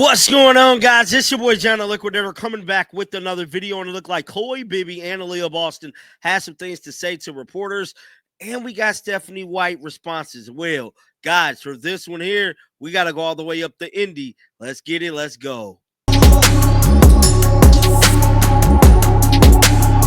What's going on, guys? It's your boy John the Liquidator coming back with another video, and it looked like Chloe Bibby and Aaliyah Boston has some things to say to reporters, and we got Stephanie White responses. Well, guys, for this one here, we got to go all the way up to Indy. Let's get it. Let's go.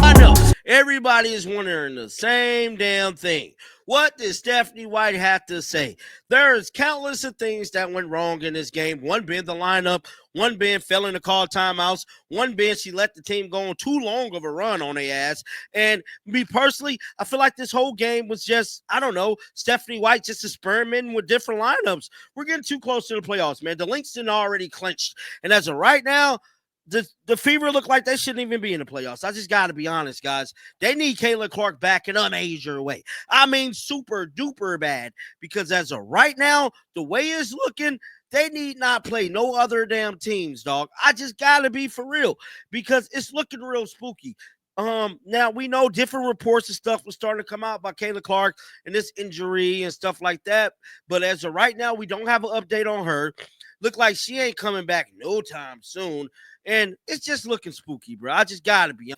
I know everybody is wondering the same damn thing. What does Stephanie White have to say? There's countless of things that went wrong in this game. One being the lineup, one being failing to call timeouts, one being she let the team go on too long of a run on their ass. And me personally, I feel like this whole game was just, I don't know, Stephanie White just experimenting with different lineups. We're getting too close to the playoffs, man. The Lynx didn't already clinched. And as of right now, the Fever look like they shouldn't even be in the playoffs. I just got to be honest, guys. They need Caitlin Clark back in a major way. I mean, super duper bad, because as of right now, the way it's looking, they need not play no other damn teams, dog. I just got to be for real, because it's looking real spooky. Now we know different reports and stuff was starting to come out about Caitlin Clark and this injury and stuff like that. But as of right now, we don't have an update on her. Look like she ain't coming back no time soon. And it's just looking spooky, bro. I just got to be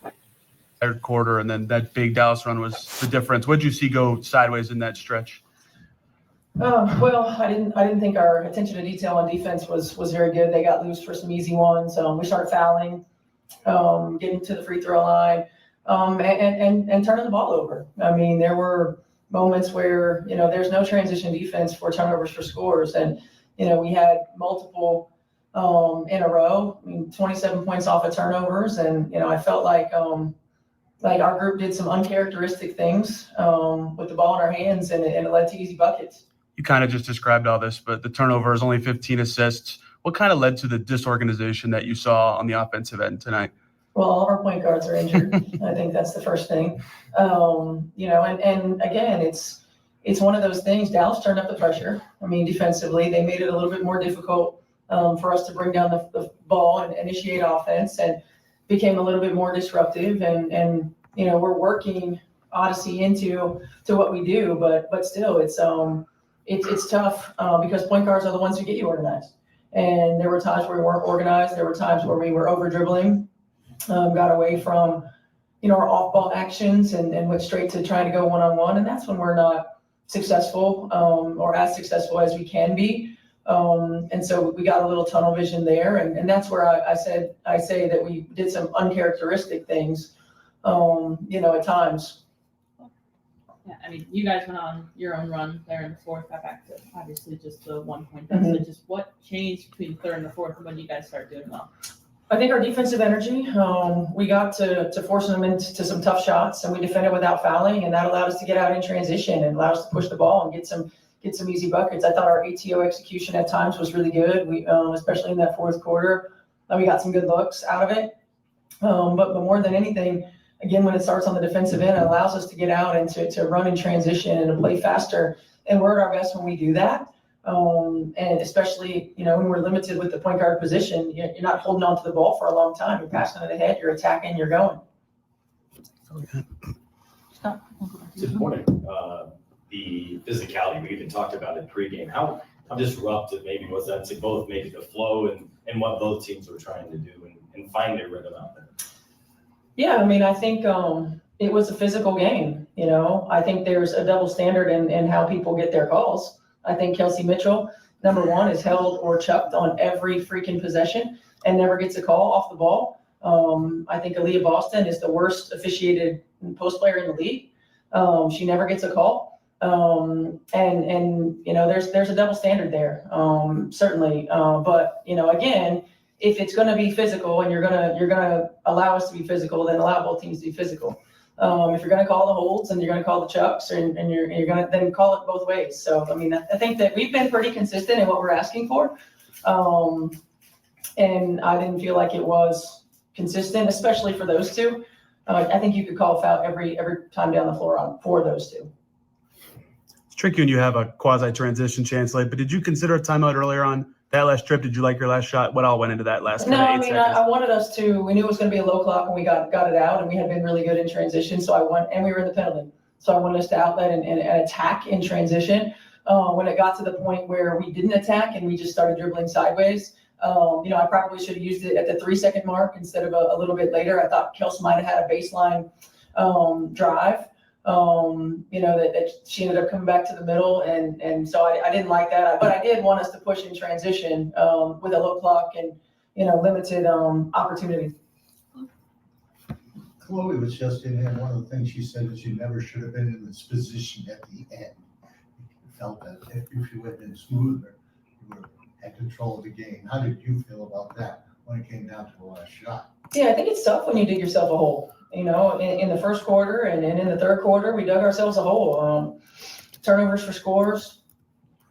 honest. Third quarter, and then that big Dallas run was the difference. What did you see go sideways in that stretch? Well, I didn't think our attention to detail on defense was very good. They got loose for some easy ones. We started fouling, getting to the free throw line, and turning the ball over. I mean, there were moments where, there's no transition defense for turnovers for scores. And, we had multiple in a row. I mean, 27 points off of turnovers. And, I felt like our group did some uncharacteristic things with the ball in our hands, and it led to easy buckets. You kind of just described all this, but the turnover is only 15 assists. What kind of led to the disorganization that you saw on the offensive end tonight? Well, all of our point guards are injured. I think that's the first thing. And again, it's one of those things. Dallas turned up the pressure. I mean, defensively, they made it a little bit more difficult for us to bring down the ball and initiate offense, and became a little bit more disruptive. And we're working Odyssey into what we do, but still, it's tough because point guards are the ones who get you organized. And there were times where we weren't organized. There were times where we were over dribbling, got away from our off ball actions, and went straight to trying to go one-on-one. And that's when we're not successful or as successful as we can be. And so we got a little tunnel vision there. And that's where I say that we did some uncharacteristic things, at times. Yeah, I mean, you guys went on your own run there in the fourth, got back to obviously just the 1 point deficit. Mm-hmm. Just what changed between the third and the fourth, and when you guys started doing well? I think our defensive energy, we got to force them into some tough shots, and we defended without fouling, and that allowed us to get out in transition and allowed us to push the ball and get some easy buckets. I thought our ATO execution at times was really good. We, especially in that fourth quarter, we got some good looks out of it. But more than anything, again, when it starts on the defensive end, it allows us to get out and to run in transition and to play faster. And we're at our best when we do that. And especially, when we're limited with the point guard position, you're not holding on to the ball for a long time. You're passing it ahead, you're attacking, you're going. Disappointing. The physicality, we even talked about it pregame. How disruptive maybe was that to both maybe the flow and what both teams were trying to do and find their rhythm out there? Yeah, I mean, I think it was a physical game. I think there's a double standard in how people get their calls. I think Kelsey Mitchell, number one, is held or chucked on every freaking possession and never gets a call off the ball. I think Aaliyah Boston is the worst officiated post player in the league. She never gets a call. And there's a double standard there, certainly. But again, if it's going to be physical and you're gonna allow us to be physical, then allow both teams to be physical. If you're going to call the holds and you're going to call the chucks, and you're going to then call it both ways. So I mean, I think that we've been pretty consistent in what we're asking for, and I didn't feel like it was consistent, especially for those two. I think you could call a foul every time down the floor for those two. It's tricky when you have a quasi-transition chance late, but did you consider a timeout earlier on that last trip? Did you like your last shot? What all went into that last? No, I mean, I wanted us to. We knew it was going to be a low clock, and we got it out, and we had been really good in transition. So and we were in the penalty. So I wanted us to outlet and attack in transition. When it got to the point where we didn't attack and we just started dribbling sideways, I probably should have used it at the 3-second mark instead of a little bit later. I thought Kelsey might have had a baseline drive, that she ended up coming back to the middle. And so I didn't like that. But I did want us to push in transition with a low clock and, limited opportunity. Chloe was just in there. One of the things she said is you never should have been in this position at the end. You felt that if you had been smoother, you would have had control of the game. How did you feel about that when it came down to the last shot? Yeah, I think it's tough when you dig yourself a hole. In the first quarter and in the third quarter, we dug ourselves a hole. Turnovers for scores,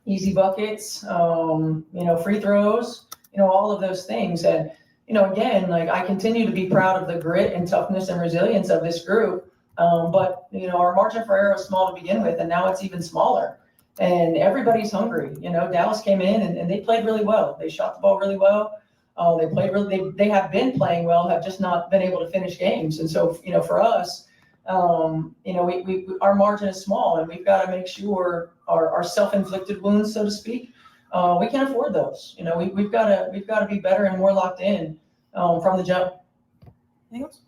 easy buckets, free throws, all of those things. And, again, like I continue to be proud of the grit and toughness and resilience of this group. But our margin for error was small to begin with, and now it's even smaller. And everybody's hungry. Dallas came in and they played really well. They shot the ball really well. They have been playing well, have just not been able to finish games. And so, for us, our margin is small, and we've got to make sure our self-inflicted wounds, so to speak, we can't afford those. We've got to be better and more locked in from the jump. Anything else?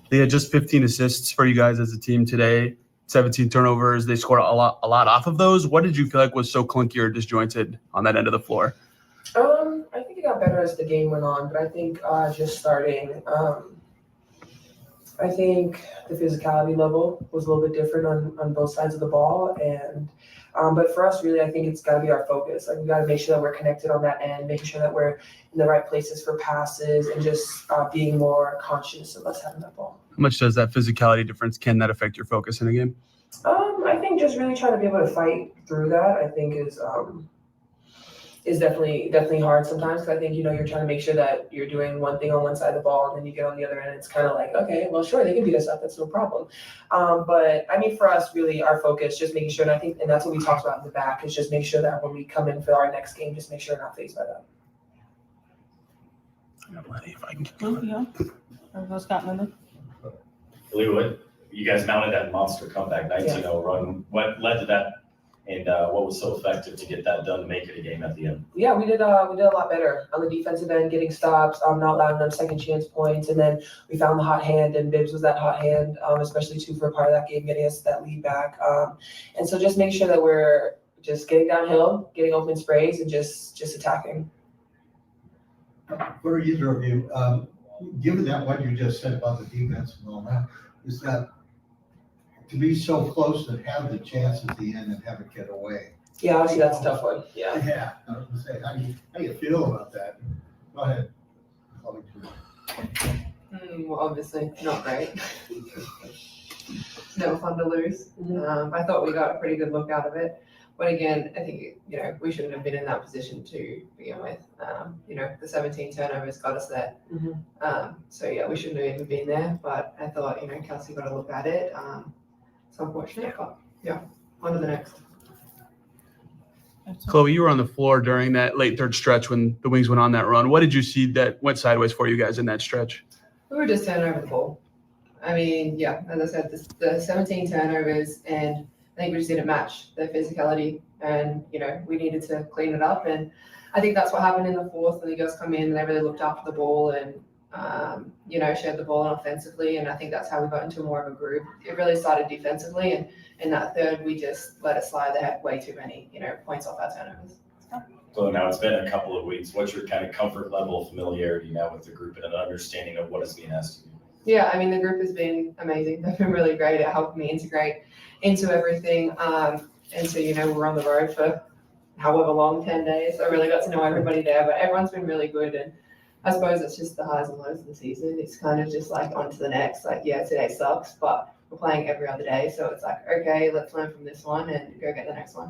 They had just 15 assists for you guys as a team today, 17 turnovers. They scored a lot off of those. What did you feel like was so clunky or disjointed on that end of the floor? I think it got better as the game went on, but I think just starting, I think the physicality level was a little bit different on both sides of the ball, and but for us, really, I think it's got to be our focus. Like we got to make sure that we're connected on that end, making sure that we're in the right places for passes, and just being more conscious of us having that ball. How much does that physicality difference, can that affect your focus in a game? I think just really trying to be able to fight through that, I think is definitely hard sometimes, because I think, you're trying to make sure that you're doing one thing on one side of the ball, and then you get on the other end, it's kind of like, okay, well, sure, they can beat us up, that's no problem. But I mean, for us, really, our focus, just making sure, and I think, and that's what we talked about in the back, is just make sure that when we come in for our next game, just make sure we're not fazed by that. If I can keep going. Everyone's got Linda. Leewood, you guys mounted that monster comeback 19-0 run. What led to that? And what was so effective to get that done to make it a game at the end? Yeah, we did a lot better on the defensive end, getting stops, not allowing them second chance points, and then we found the hot hand, and Bibbs was that hot hand, especially too for a part of that game, getting us that lead back. And so just making sure that we're just getting downhill, getting open sprays, and just attacking. For either of you, given that what you just said about the defense and all that, is that to be so close and have the chance at the end and have it get away. Yeah, obviously that's a tough one. Yeah. Yeah, I was gonna say, how you feel about that? Go ahead. Well, obviously not great. Never fun to lose. I thought we got a pretty good look out of it. But again, I think, we shouldn't have been in that position to begin with. The 17 turnovers got us there. So yeah, we shouldn't have even been there. But I thought, Kelsey got a look at it. It's unfortunate, but yeah, on to the next. Chloe, you were on the floor during that late third stretch when the Wings went on that run. What did you see that went sideways for you guys in that stretch? We were just turning over the ball. I mean, yeah, as I said, the 17 turnovers, and I think we just didn't match their physicality, and we needed to clean it up. And I think that's what happened in the fourth, when the girls come in and they really looked after the ball and shared the ball offensively. And I think that's how we got into more of a group. It really started defensively, and in that third, we just let it slide. They had way too many, points off our turnovers. So now it's been a couple of weeks. What's your kind of comfort level, familiarity now with the group and an understanding of what is being asked of you? Yeah, I mean, the group has been amazing. They've been really great at helping me integrate into everything. And so, we're on the road for however long, 10 days. I really got to know everybody there, but everyone's been really good. And I suppose it's just the highs and lows of the season. It's kind of just like on to the next. Like, yeah, today sucks, but we're playing every other day. So it's like, okay, let's learn from this one and go get the next one.